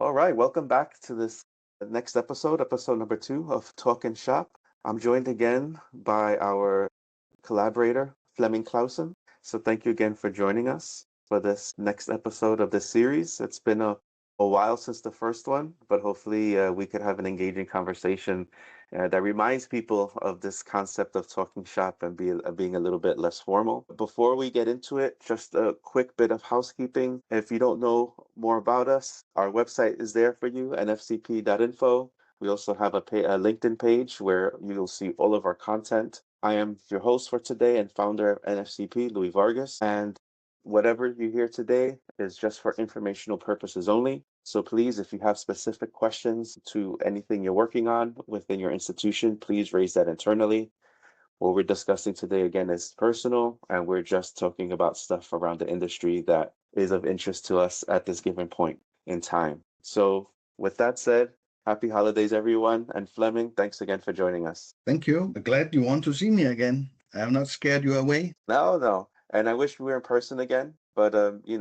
All right, welcome back to this next episode number 2 of Talkin Shop. I'm joined again by our collaborator, Flemming Klausen. So thank you again for joining us for this next episode of this series. It's been a while since the first one, but hopefully we could have an engaging conversation that reminds people of this concept of talking shop and being a little bit less formal. Before we get into it, just a quick bit of housekeeping. If you don't know more about us, our website is there for you, nfcp.info. We also have a LinkedIn page where you'll see all of our content. I am your host for today and founder of NFCP, Louis Vargas, and whatever you hear today is just for informational purposes only. So please, if you have specific questions to anything you're working on within your institution, please raise that internally. What we're discussing today, again, is personal, and we're just talking about stuff around the industry that is of interest to us at this given point in time. So with that said, happy holidays, everyone. And Flemming, thanks again for joining us. Thank you. Glad you want to see me again. I have not scared you away. No. And I wish we were in person again, but we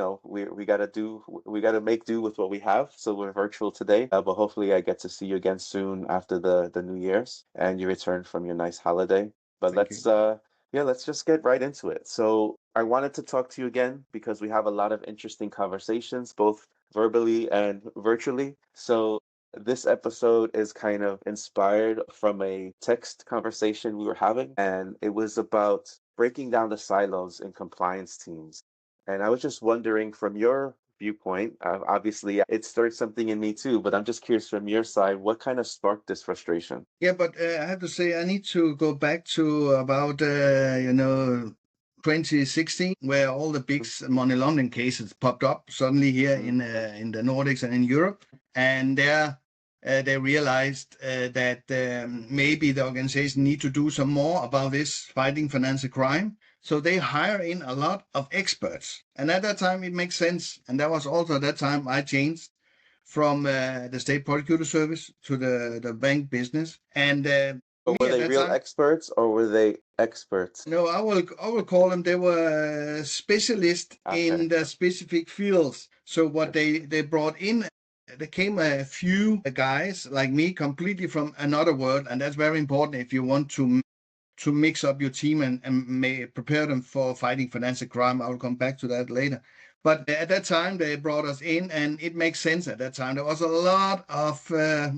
gotta make do with what we have. So we're virtual today, but hopefully I get to see you again soon after the New Year's and you return from your nice holiday. But Thank you. let's just get right into it. So I wanted to talk to you again because we have a lot of interesting conversations, both verbally and virtually. So this episode is kind of inspired from a text conversation we were having, and it was about breaking down the silos in compliance teams. And I was just wondering from your viewpoint, obviously it stirred something in me too, but I'm just curious from your side, what kind of sparked this frustration? Yeah, but I have to say I need to go back to about 2016, where all the big money laundering cases popped up suddenly here in the Nordics and in Europe, and there they realized that maybe the organization need to do some more about this fighting financial crime. So they hire in a lot of experts. And at that time, it makes sense. And that was also at that time I changed from the state prosecutor service to the bank business. And But me were at they that real time, experts or were they experts? no, I will call them, they were specialists Okay. in the specific fields. So what they brought in, there came a few guys like me completely from another world, and that's very important if you want to mix up your team and may prepare them for fighting financial crime. I will come back to that later. But at that time, they brought us in, and it makes sense at that time. There was a lot of,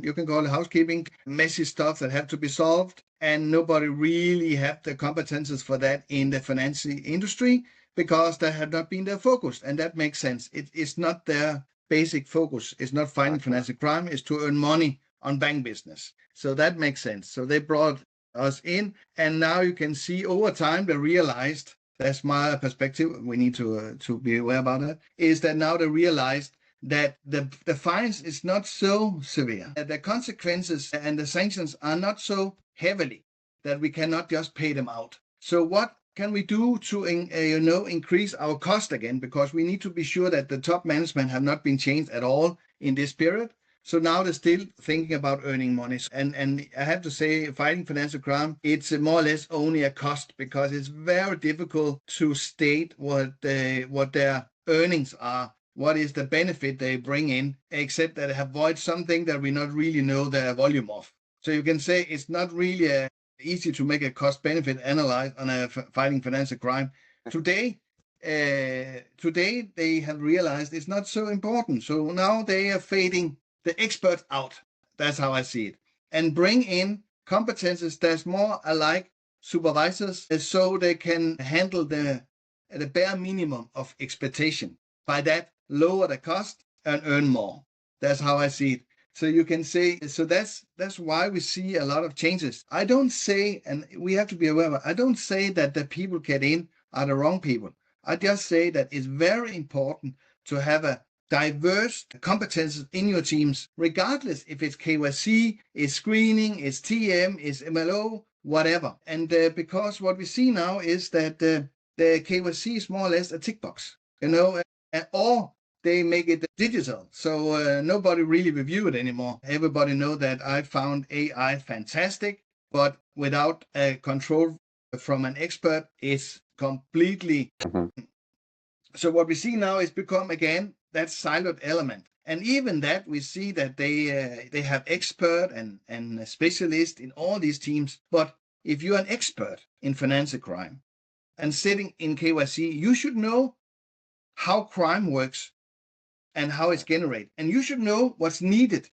you can call it housekeeping, messy stuff that had to be solved, and nobody really had the competences for that in the financial industry because that had not been their focus, and that makes sense. It's not their basic focus. It's not fighting Okay. financial crime. It's to earn money on bank business. So that makes sense. So they brought us in, and now you can see over time they realized, that's my perspective, we need to be aware about that, is that now they realized that the fines is not so severe, the consequences and the sanctions are not so heavily that we cannot just pay them out. So what can we do to increase our cost again, because we need to be sure that the top management have not been changed at all in this period. So now they're still thinking about earning money. And I have to say, fighting financial crime, it's more or less only a cost, because it's very difficult to state what their earnings are, what is the benefit they bring in, except that they avoid something that we not really know the volume of. So you can say it's not really easy to make a cost-benefit analysis on a fighting financial crime. Today they have realized it's not so important. So now they are fading the experts out. That's how I see it. And bring in competences that's more alike supervisors, so they can handle the bare minimum of expectation. By that, lower the cost and earn more. That's how I see it. So you can say, so that's why we see a lot of changes. I don't say, and we have to be aware, I don't say that the people get in are the wrong people. I just say that it's very important to have a diverse competences in your teams, regardless if it's KYC, it's screening, it's TM, it's MLO, whatever. And because what we see now is that the KYC is more or less a tick box, or they make it digital, so nobody really review it anymore. Everybody know that I found AI fantastic, but without a control from an expert, it's completely. Mhm. So what we see now is become again that siloed element. And even that, we see that they have expert and specialist in all these teams. But if you're an expert in financial crime and sitting in KYC, you should know how crime works and how it's generated. And you should know what's needed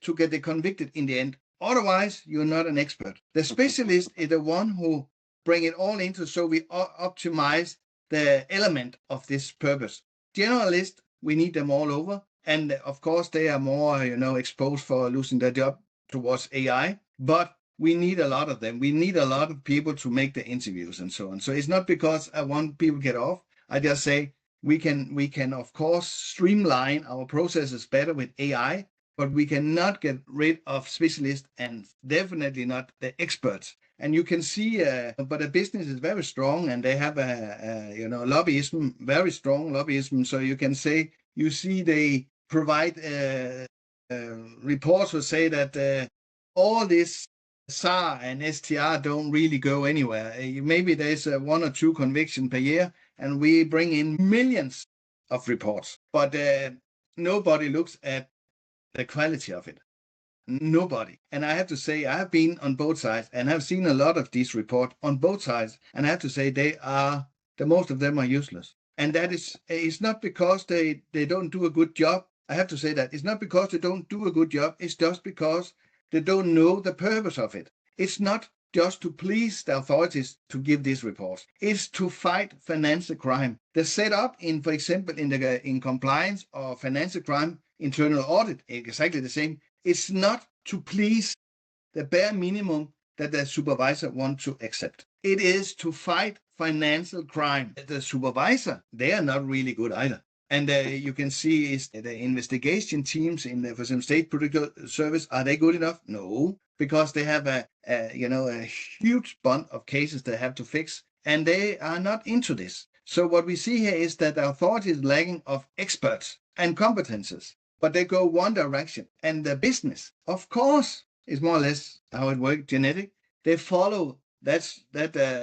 to get the convicted in the end. Otherwise, you're not an expert. The specialist is the one who bring it all into, so we optimize the element of this purpose. Generalists, we need them all over. And of course, they are more, exposed for losing their job towards AI. But we need a lot of them. We need a lot of people to make the interviews and so on. So it's not because I want people to get off. I just say we can of course streamline our processes better with AI, but we cannot get rid of specialists and definitely not the experts. And you can see, but the business is very strong, and they have lobbyism, very strong lobbyism. So you can say, you see, they provide reports who say that all this SAR and STR don't really go anywhere. Maybe there's one or two convictions per year, and we bring in millions of reports, but nobody looks at the quality of it. Nobody. And I have to say, I have been on both sides and have seen a lot of these reports on both sides, and I have to say the most of them are useless. And that is, it's not because they don't do a good job. I have to say that it's not because they don't do a good job. It's just because they don't know the purpose of it. It's not just to please the authorities to give these reports. It's to fight financial crime. The setup in, for example, in compliance or financial crime internal audit, exactly the same. It's not to please the bare minimum that the supervisor wants to accept. It is to fight financial crime. The supervisor, they are not really good either. And you can see is the investigation teams in the, for some state political service, are they good enough? No, because they have a huge bunch of cases they have to fix, and they are not into this. So what we see here is that the authority is lacking of experts and competences, but they go one direction. And the business, of course, is more or less how it works, genetic. They follow that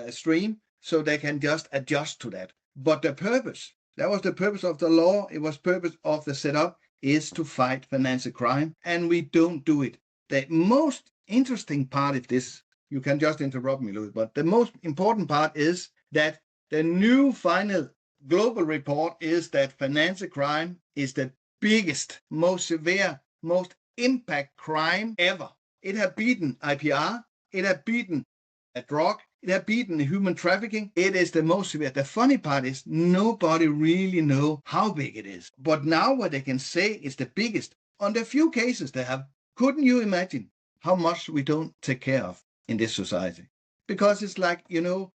stream, so they can just adjust to that. But the purpose, that was the purpose of the law. It was purpose of the setup, is to fight financial crime, and we don't do it. The most interesting part of this, you can just interrupt me, Louis, but the most important part is that the new final global report is that financial crime is the biggest, most severe, most impact crime ever. It has beaten IPR, it has beaten a drug, it has beaten human trafficking. It is the most severe. The funny part is nobody really knows how big it is. But now what they can say is the biggest. On the few cases they have, couldn't you imagine how much we don't take care of in this society? Because it's like, you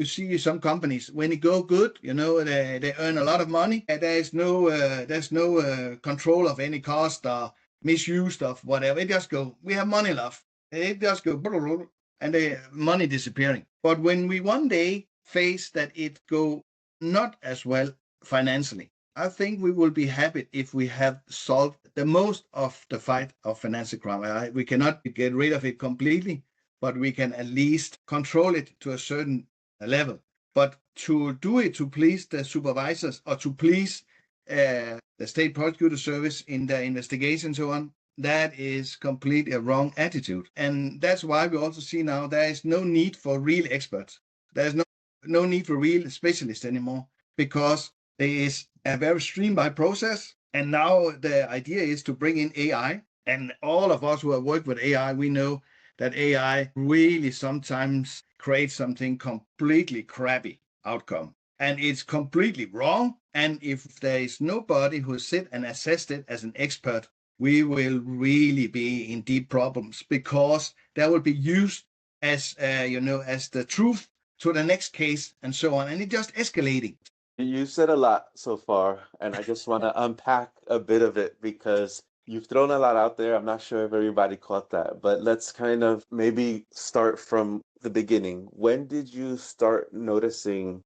see some companies, when it go good, they earn a lot of money. There's no control of any cost or misuse of whatever. It just go, we have money left. It just go, and the money disappearing. But when we one day face that it go not as well financially, I think we will be happy if we have solved the most of the fight of financial crime. We cannot get rid of it completely, but we can at least control it to a certain level. But to do it to please the supervisors or to please the state prosecutor service in the investigation and so on, that is completely a wrong attitude. And that's why we also see now there is no need for real experts. There's no need for real specialists anymore, because there is a very streamlined process. And now the idea is to bring in AI. And all of us who have worked with AI, we know that AI really sometimes creates something completely crappy outcome. And it's completely wrong. And if there is nobody who sit and assess it as an expert, we will really be in deep problems, because that will be used as as the truth to the next case and so on, and it just escalating. You said a lot so far, and I just want to unpack a bit of it because you've thrown a lot out there. I'm not sure if everybody caught that, but let's kind of maybe start from the beginning. When did you start noticing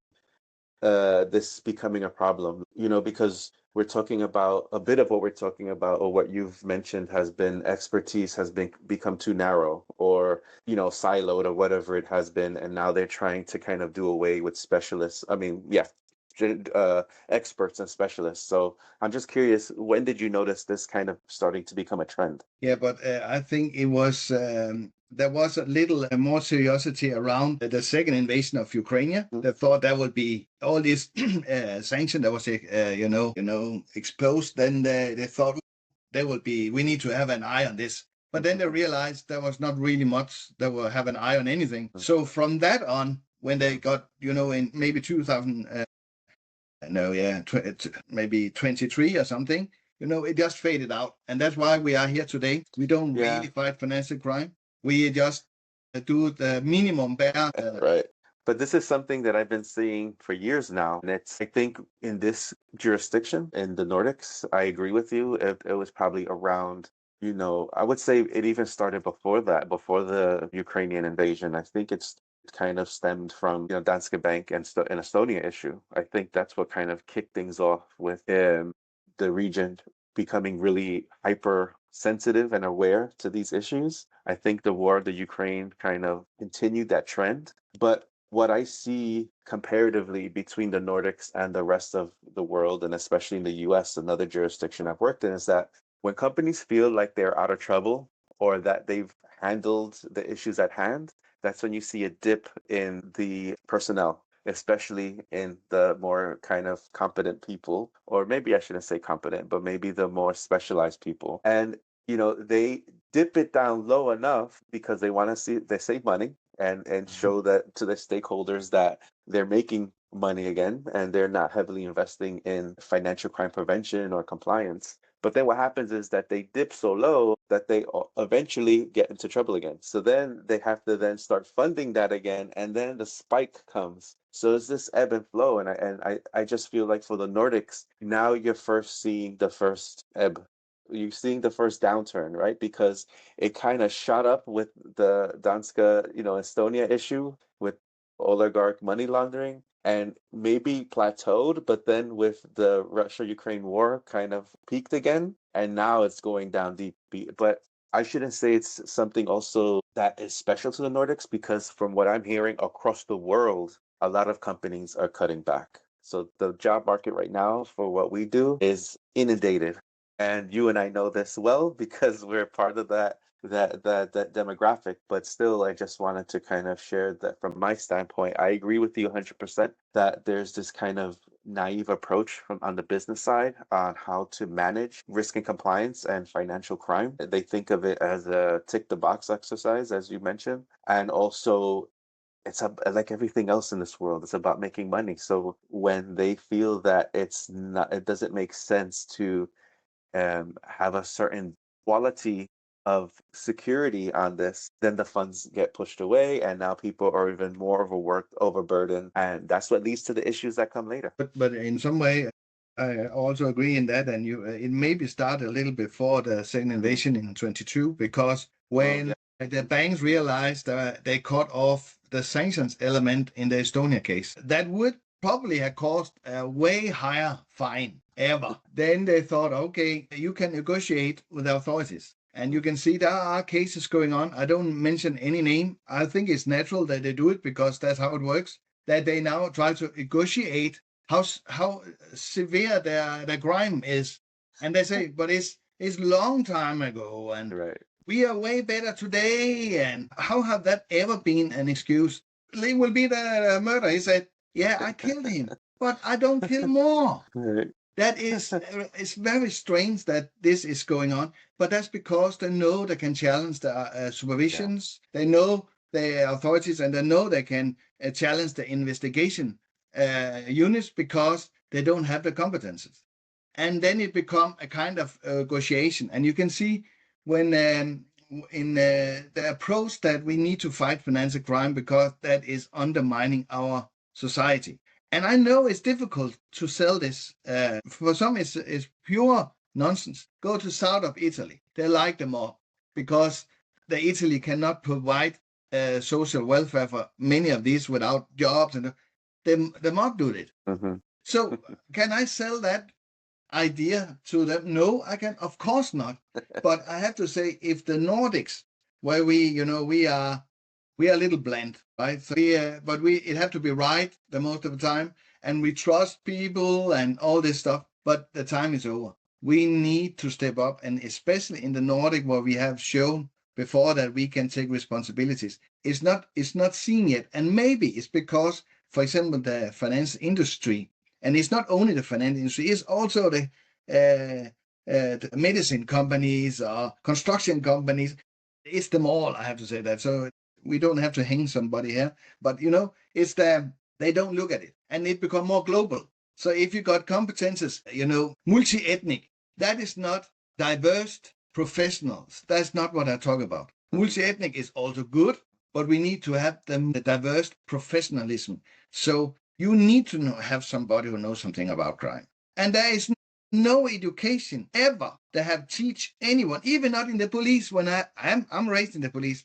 this becoming a problem? Because we're talking about a bit of what we're talking about, or what you've mentioned has been expertise has become too narrow, or siloed, or whatever it has been, and now they're trying to kind of do away with specialists. I mean, yeah, experts and specialists. So I'm just curious, when did you notice this kind of starting to become a trend? Yeah, but I think it was there was a little more curiosity around the second invasion of Ukraine. They thought that would be all these sanction that was exposed. Then they thought there would be, we need to have an eye on this. But then they realized there was not really much that will have an eye on anything. So from that on, when they got, in maybe 2000, maybe 23 or something, it just faded out. And that's why we are here today. We don't really fight financial crime. We just do the minimum bare. Right. But this is something that I've been seeing for years now. And I think in this jurisdiction, in the Nordics, I agree with you. It was probably around, I would say it even started before that, before the Ukrainian invasion. I think it's kind of stemmed from, Danske Bank and an Estonia issue. I think that's what kind of kicked things off with the region becoming really hyper sensitive and aware to these issues. I think the war of the Ukraine kind of continued that trend. But what I see comparatively between the Nordics and the rest of the world, and especially in the US, another jurisdiction I've worked in, is that when companies feel like they're out of trouble or that they've handled the issues at hand, that's when you see a dip in the personnel, especially in the more kind of competent people, or maybe I shouldn't say competent, but maybe the more specialized people. And, they dip it down low enough because they want to see they save money and show that to the stakeholders that they're making money again and they're not heavily investing in financial crime prevention or compliance. But then what happens is that they dip so low that they eventually get into trouble again. So then they have to then start funding that again, and then the spike comes. So it's this ebb and flow, and I just feel like for the Nordics, now you're first seeing the first ebb. You're seeing the first downturn, right? Because it kind of shot up with the Danske, Estonia issue with oligarch money laundering, and maybe plateaued, but then with the Russia-Ukraine war kind of peaked again, and now it's going down deep. But I shouldn't say it's something also that is special to the Nordics, because from what I'm hearing across the world, a lot of companies are cutting back. So the job market right now for what we do is inundated. And you and I know this well because we're part of that demographic. But still, I just wanted to kind of share that from my standpoint. I agree with you 100% that there's this kind of naive approach on the business side on how to manage risk and compliance and financial crime. They think of it as a tick the box exercise, as you mentioned, and also it's like everything else in this world, it's about making money. So when they feel that it doesn't make sense to have a certain quality of security on this, then the funds get pushed away, and now people are even more overburdened, and that's what leads to the issues that come later. But in some way, I also agree in that, and it maybe started a little before the second invasion in 22, because when the banks realized that they cut off the sanctions element in the Estonia case, that would probably have caused a way higher fine ever. Then they thought, okay, you can negotiate with the authorities. And you can see there are cases going on. I don't mention any name. I think it's natural that they do it because that's how it works. That they now try to negotiate how severe their crime is. And they say, but it's long time ago, and we are way better today. And how have that ever been an excuse? It will be the murder. He said, yeah, I killed him, but I don't kill more. That is, it's very strange that this is going on, but that's because they know they can challenge the supervisions. They know the authorities, and they know they can challenge the investigation units because they don't have the competences. And then it becomes a kind of negotiation. And you can see when in the approach that we need to fight financial crime, because that is undermining our society. And I know it's difficult to sell this. For some, it's pure nonsense. Go to south of Italy. They like the mob because the Italy cannot provide social welfare for many of these without jobs. And the mob do it. Mm-hmm. So can I sell that idea to them? No, I can. Of course not. But I have to say, if the Nordics, where we are a little bland, right? So it have to be right the most of the time, and we trust people and all this stuff, but the time is over. We need to step up, and especially in the Nordic, where we have shown before that we can take responsibilities. It's not seen yet, and maybe it's because, for example, the finance industry, and it's not only the finance industry, it's also the medicine companies or construction companies. It's them all, I have to say that. So we don't have to hang somebody here, but it's they don't look at it, and it become more global. So if you got competences, multi-ethnic, that is not diverse professionals. That's not what I talk about. Multi-ethnic is also good, but we need to have the diverse professionalism. So you need to have somebody who knows something about crime. And there is no education ever that have teach anyone, even not in the police. When I'm raised in the police,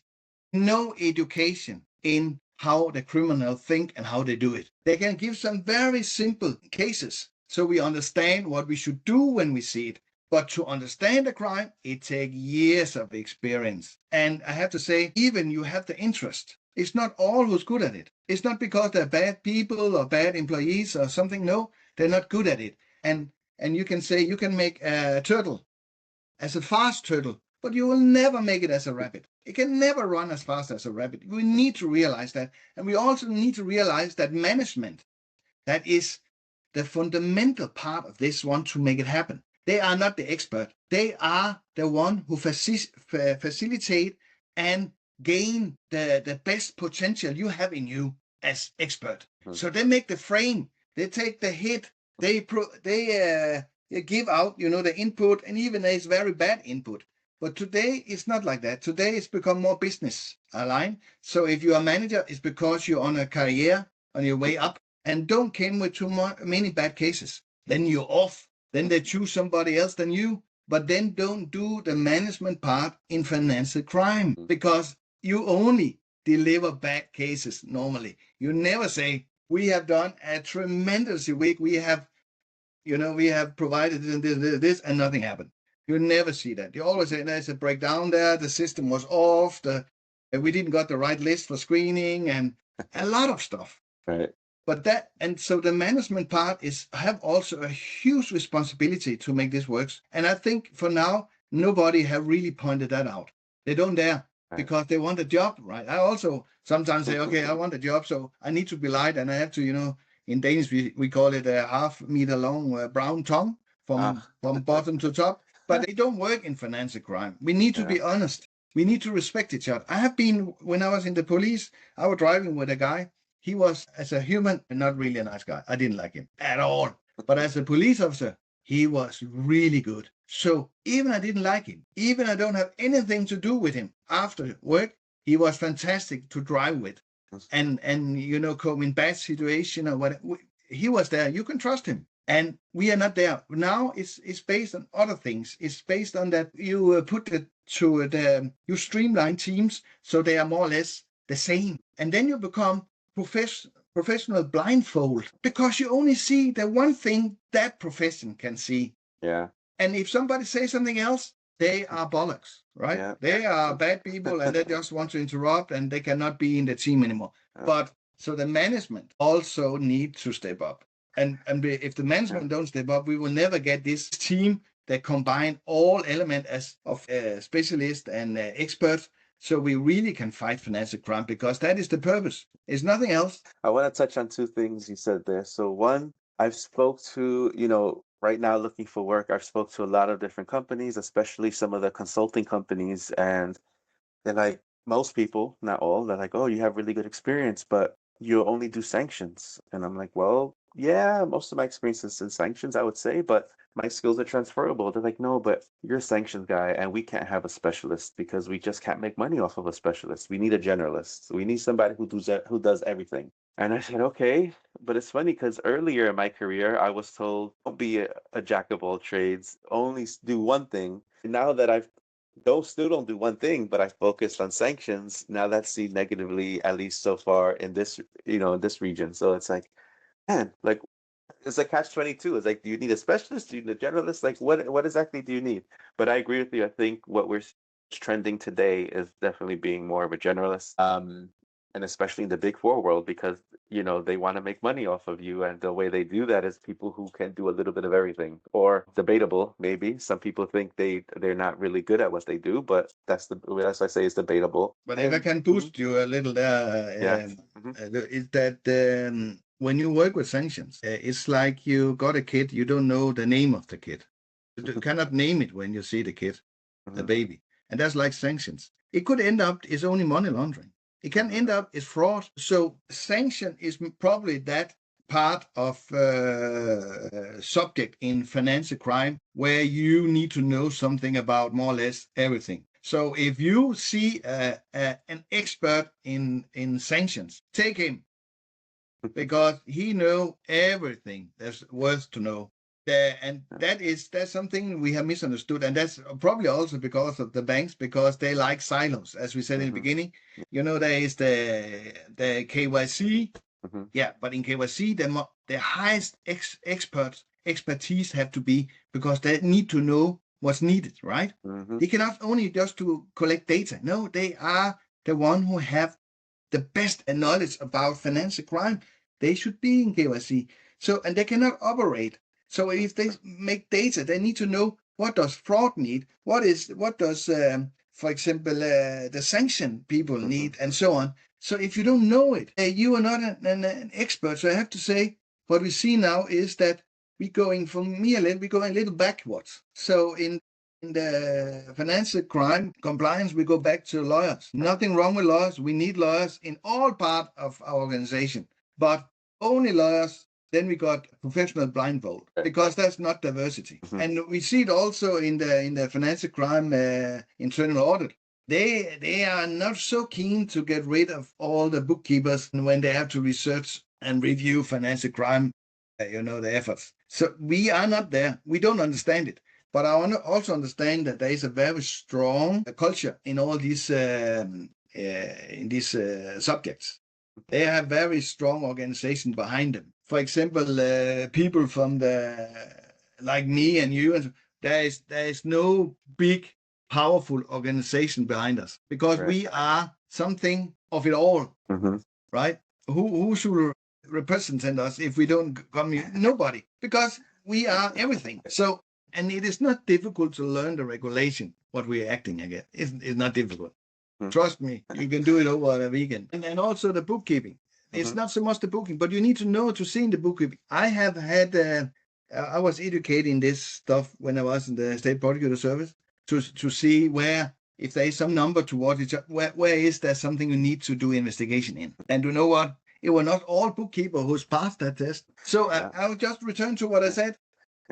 no education in how the criminal think and how they do it. They can give some very simple cases so we understand what we should do when we see it. But to understand a crime, it takes years of experience. And I have to say, even you have the interest. It's not all who's good at it. It's not because they're bad people or bad employees or something. No, they're not good at it. And you can say you can make a turtle as a fast turtle, but you will never make it as a rabbit. It can never run as fast as a rabbit. We need to realize that. And we also need to realize that management, that is the fundamental part of this one to make it happen. They are not the expert. They are the one who facilitate and gain the best potential you have in you as expert. So they make the frame. They take the hit. They give out, the input, and even there's very bad input. But today it's not like that. Today it's become more business aligned. So if you're a manager, it's because you're on a career on your way up, and don't come with too many bad cases. Then you're off. Then they choose somebody else than you. But then don't do the management part in financial crime, because you only deliver bad cases normally. You never say, we have done a tremendous week. We have provided this and nothing happened. You never see that. You always say there's a breakdown there. The system was off. We didn't got the right list for screening and a lot of stuff. Right. But so the management part have also a huge responsibility to make this work. And I think for now, nobody have really pointed that out. They don't dare, because they want a job, right? I also sometimes say, okay, I want a job, so I need to be light, and I have to, in Danish we call it a half-meter long brown tongue from bottom to top. But they don't work in financial crime. We need to be honest. We need to respect each other. When I was in the police, I was driving with a guy. He was, as a human, not really a nice guy. I didn't like him at all. But as a police officer, he was really good. So even I didn't like him, even I don't have anything to do with him after work, he was fantastic to drive with. And come in bad situation or what, he was there. You can trust him. And we are not there. Now it's based on other things. It's based on that you you streamline teams so they are more or less the same. And then you become professional blindfold, because you only see the one thing that profession can see. Yeah. And if somebody says something else, they are bollocks, right? Yeah. They are bad people, and they just want to interrupt, and they cannot be in the team anymore. But so the management also need to step up. And if the management don't step up, we will never get this team that combine all elements of specialists and experts. So we really can fight financial crime, because that is the purpose. It's nothing else. I want to touch on two things you said there. So one, I've spoke to, right now looking for work, I've spoke to a lot of different companies, especially some of the consulting companies. And they're like, most people, not all, they're like, oh, you have really good experience, but you only do sanctions. And I'm like, well, yeah, most of my experience is in sanctions, I would say, but my skills are transferable. They're like, no, but you're a sanctions guy, and we can't have a specialist because we just can't make money off of a specialist. We need a generalist. We need somebody who does everything. And I said, okay, but it's funny because earlier in my career, I was told, don't be a jack of all trades, only do one thing. Now that still don't do one thing, but I focused on sanctions. Now that's seen negatively, at least so far in this, in this region. So it's like, man, like, it's like catch-22. It's like, do you need a specialist? Do you need a generalist? Like, what exactly do you need? But I agree with you. I think what we're trending today is definitely being more of a generalist. and especially in the big four world, because they want to make money off of you, and the way they do that is people who can do a little bit of everything, or debatable maybe. Some people think they're not really good at what they do, but that's as I say, is debatable. But if I can boost you a little Yeah. there, is that when you work with sanctions, it's like you got a kid, you don't know the name of the kid. You cannot name it when you see the kid, the baby. And that's like sanctions. It could end up is only money laundering. It can end up is fraud. So sanction is probably that part of subject in financial crime where you need to know something about more or less everything. So if you see an expert in sanctions, take him because he know everything that's worth to know. And that's something we have misunderstood, and that's probably also because of the banks, because they like silos, as we said in the beginning. There is the KYC, but in KYC, the highest expertise have to be, because they need to know what's needed, right? They cannot only just to collect data. No, they are the one who have the best knowledge about financial crime. They should be in KYC. So, and they cannot operate. So if they make data, they need to know what does fraud need, what does, for example, the sanction people need, and so on. So if you don't know it, you are not an expert. So I have to say, what we see now is that we're going a little backwards. So in the financial crime compliance, we go back to lawyers. Nothing wrong with lawyers. We need lawyers in all part of our organization, but only lawyers. Then we got professional blindfold, because that's not diversity. And we see it also in the financial crime internal audit. They are not so keen to get rid of all the bookkeepers when they have to research and review financial crime, the efforts. So we are not there. We don't understand it. But I want to also understand that there is a very strong culture in all these subjects. They have very strong organization behind them. For example, people from like me and you, there is no big, powerful organization behind us, because we are something of it all, right? Who should represent us if we don't come here? Nobody, because we are everything. So. And it is not difficult to learn the regulation, what we're acting against. It's not difficult. Trust me, you can do it over a weekend. And also the bookkeeping. It's not so much the bookkeeping, but you need to know to see in the bookkeeping. I have had, I was educating this stuff when I was in the State Prosecutor Service to see where, if there is some number towards each other, where is there something you need to do investigation in. And you know what? It was not all bookkeepers who's passed that test. So I'll just return to what I said.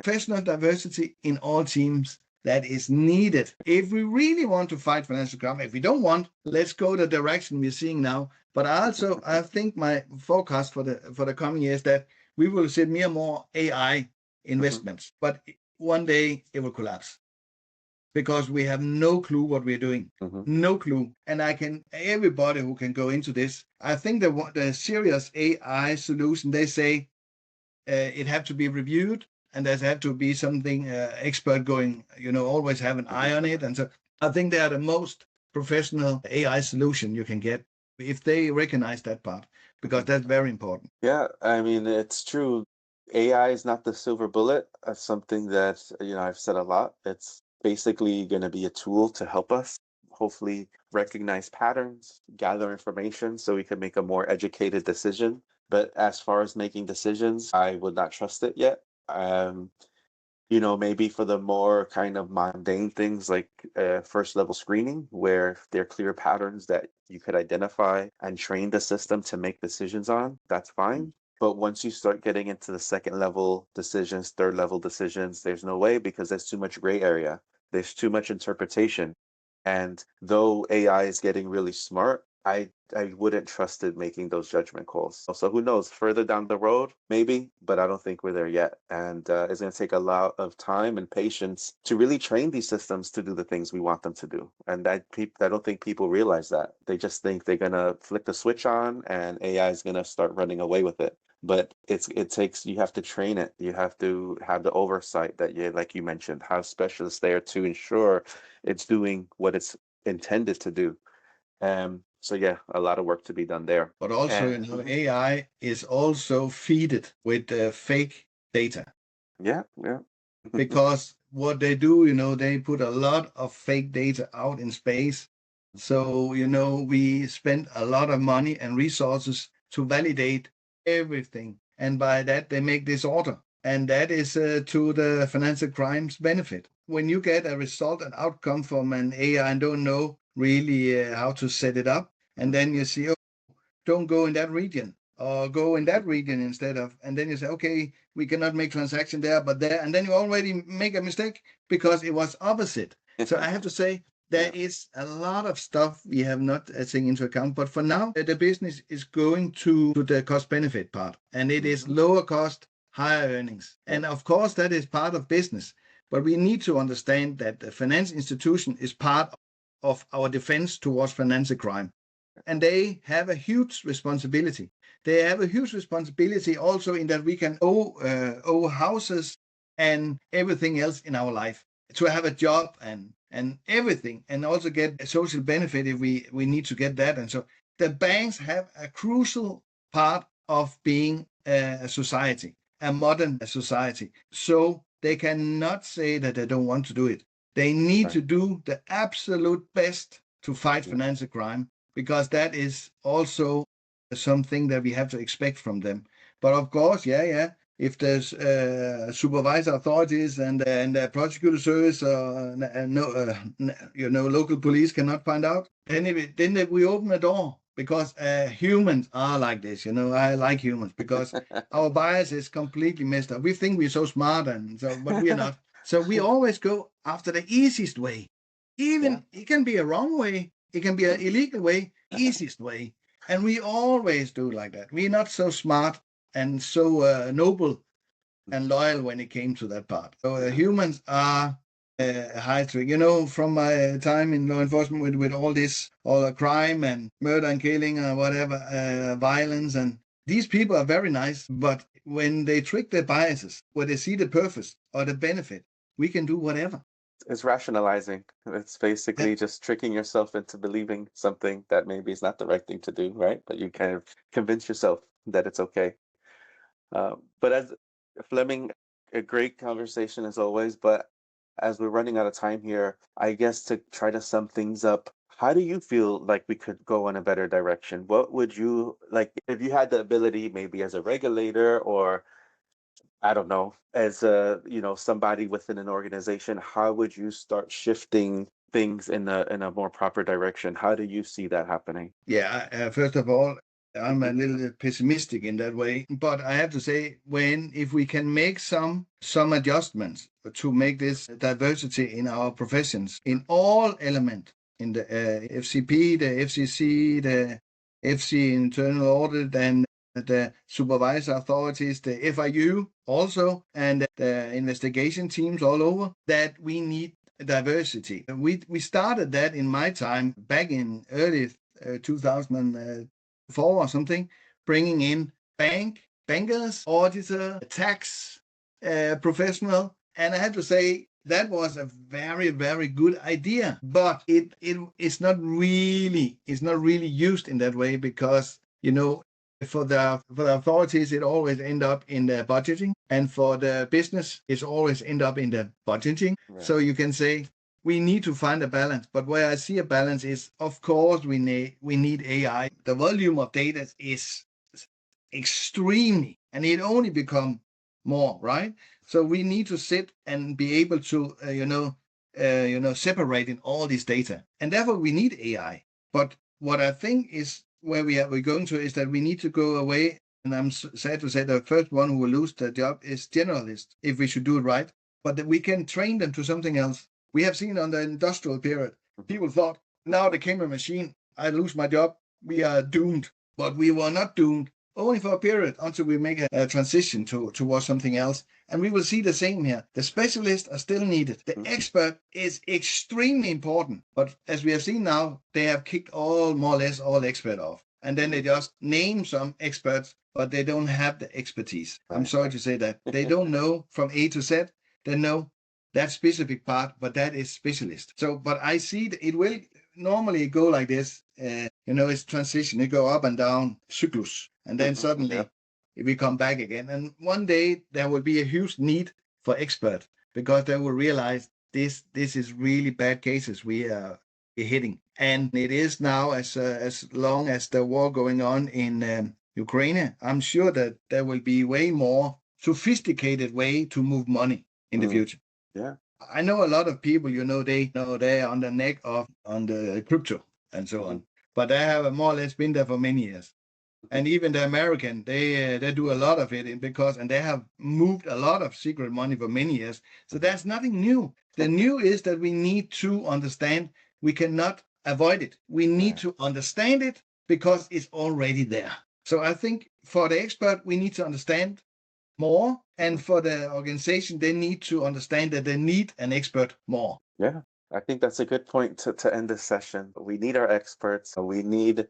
Professional diversity in all teams, that is needed if we really want to fight financial crime. If we don't want, let's go the direction we're seeing now. But I think my forecast for the coming years that we will see more AI investments, but one day it will collapse, because we have no clue what we're doing. No clue. And everybody who can go into this, I think the serious AI solution, they say it have to be reviewed, and there's have to be something expert going, always have an eye on it. And so I think they are the most professional AI solution you can get, if they recognize that part, because that's very important. Yeah, I mean, it's true. AI is not the silver bullet. That's something that, I've said a lot. It's basically going to be a tool to help us hopefully recognize patterns, gather information so we can make a more educated decision. But as far as making decisions, I would not trust it yet. Maybe for the more kind of mundane things like first level screening, where there are clear patterns that you could identify and train the system to make decisions on, that's fine. But once you start getting into the second level decisions, third level decisions, there's no way, because there's too much gray area. There's too much interpretation. And though AI is getting really smart, I wouldn't trust it making those judgment calls. So who knows, further down the road, maybe, but I don't think we're there yet. And it's going to take a lot of time and patience to really train these systems to do the things we want them to do. And I don't think people realize that. They just think they're going to flick the switch on and AI is going to start running away with it. But you have to train it. You have to have the oversight that like you mentioned, have specialists there to ensure it's doing what it's intended to do. So yeah, a lot of work to be done there. But also, And AI is also feeded with fake data. yeah. Because what they do, they put a lot of fake data out in space. So, we spend a lot of money and resources to validate everything. And by that, they make this order. And that is to the financial crimes benefit. When you get a result, an outcome from an AI and don't know really how to set it up, and then you see, oh, don't go in that region or go in that region instead of, and then you say, okay, we cannot make transaction there, but there, and then you already make a mistake because it was opposite. So I have to say, there is a lot of stuff we have not taken into account, but for now, the business is going to the cost benefit part, and it is lower cost, higher earnings. And of course, that is part of business, but we need to understand that the finance institution is part of our defense towards financial crime. And they have a huge responsibility. They have a huge responsibility also in that we can owe houses and everything else in our life to have a job and everything, and also get a social benefit if we need to get that. And so the banks have a crucial part of being a society, a modern society. So they cannot say that they don't want to do it. They need to do the absolute best to fight financial crime, because that is also something that we have to expect from them. But of course, if there's supervisor authorities and prosecutor service, local police cannot find out, then we open a door, because humans are like this. I like humans because our bias is completely messed up. We think we're so smart, but we're not. So we always go after the easiest way. Even it can be a wrong way, it can be an illegal way, easiest way. And we always do like that. We're not so smart and so noble and loyal when it came to that part. So humans are high trick. From my time in law enforcement with all the crime and murder and killing or whatever, violence. And these people are very nice, but when they trick their biases, when they see the purpose or the benefit, we can do whatever. It's rationalizing. It's basically just tricking yourself into believing something that maybe is not the right thing to do, right? But you kind of convince yourself that it's okay. But as Fleming, a great conversation as always. But as we're running out of time here, I guess to try to sum things up, how do you feel like we could go in a better direction? What would you like if you had the ability, maybe as a regulator or I don't know, as somebody within an organization, how would you start shifting things in a more proper direction? How do you see that happening? Yeah, first of all, I'm a little pessimistic in that way, but I have to say, if we can make some adjustments to make this diversity in our professions, in all elements, in the FCP, the FCC, the FC internal audit, and the supervisor authorities, the FIU also, and the investigation teams all over, that we need diversity. We started that in my time back in early 2004 or something, bringing in bankers, auditor, tax professional, and I have to say that was a very, very good idea, but it's not really used in that way, because for the authorities, it always end up in the budgeting, and for the business, it's always end up in the budgeting. Right. So you can say we need to find a balance. But where I see a balance is, of course, we need AI. The volume of data is extremely, and it only become more, right? So we need to sit and be able to, separate in all this data, and therefore we need AI. But what I think is where we're going to is that we need to go away. And I'm sad to say the first one who will lose their job is generalists, if we should do it right. But that we can train them to something else. We have seen on the industrial period, people thought, now there came a machine, I lose my job, we are doomed. But we were not doomed, only for a period until we make a transition towards something else. And we will see the same here. The specialists are still needed. The expert is extremely important. But as we have seen now, they have kicked more or less all expert off. And then they just name some experts, but they don't have the expertise. I'm sorry to say that. They don't know from A to Z. They know that specific part, but that is specialist. So, but I see it will normally go like this. It's transition. You go up and down, cyclus, and then suddenly we come back again. And one day there will be a huge need for expert because they will realize this is really bad cases we are hitting. And it is now as long as the war going on in Ukraine, I'm sure that there will be way more sophisticated way to move money in the future. Yeah. I know a lot of people, they're on the neck of on the crypto and so on, but they have more or less been there for many years. And even the American, they do a lot of it and they have moved a lot of secret money for many years. So that's nothing new. The new is that we need to understand we cannot avoid it. We need to understand it because it's already there. So I think for the expert, we need to understand more, and for the organization, they need to understand that they need an expert more. Yeah, I think that's a good point to end this session. We need our experts. We need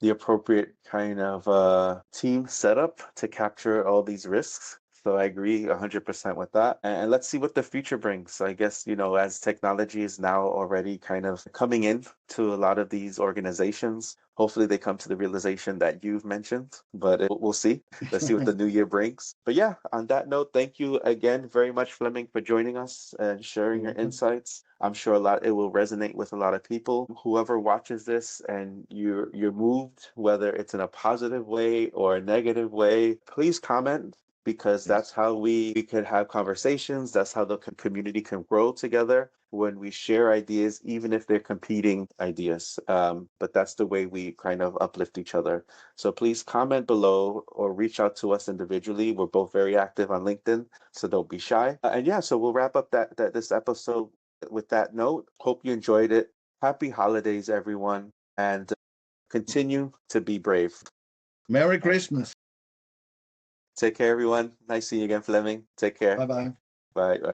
the appropriate kind of team setup to capture all these risks. So I agree 100% with that. And let's see what the future brings. So I guess, as technology is now already kind of coming in to a lot of these organizations, hopefully they come to the realization that you've mentioned, but we'll see. Let's see what the new year brings. But yeah, on that note, thank you again very much, Flemming, for joining us and sharing your insights. I'm sure it will resonate with a lot of people. Whoever watches this and you're moved, whether it's in a positive way or a negative way, please comment, because that's how we could have conversations. That's how the community can grow together, when we share ideas, even if they're competing ideas. But that's the way we kind of uplift each other. So please comment below or reach out to us individually. We're both very active on LinkedIn, so don't be shy. And yeah, so we'll wrap up this episode with that note. Hope you enjoyed it. Happy holidays, everyone, and continue to be brave. Merry Christmas. Take care, everyone. Nice seeing you again, Flemming. Take care. Bye-bye. Bye. Bye.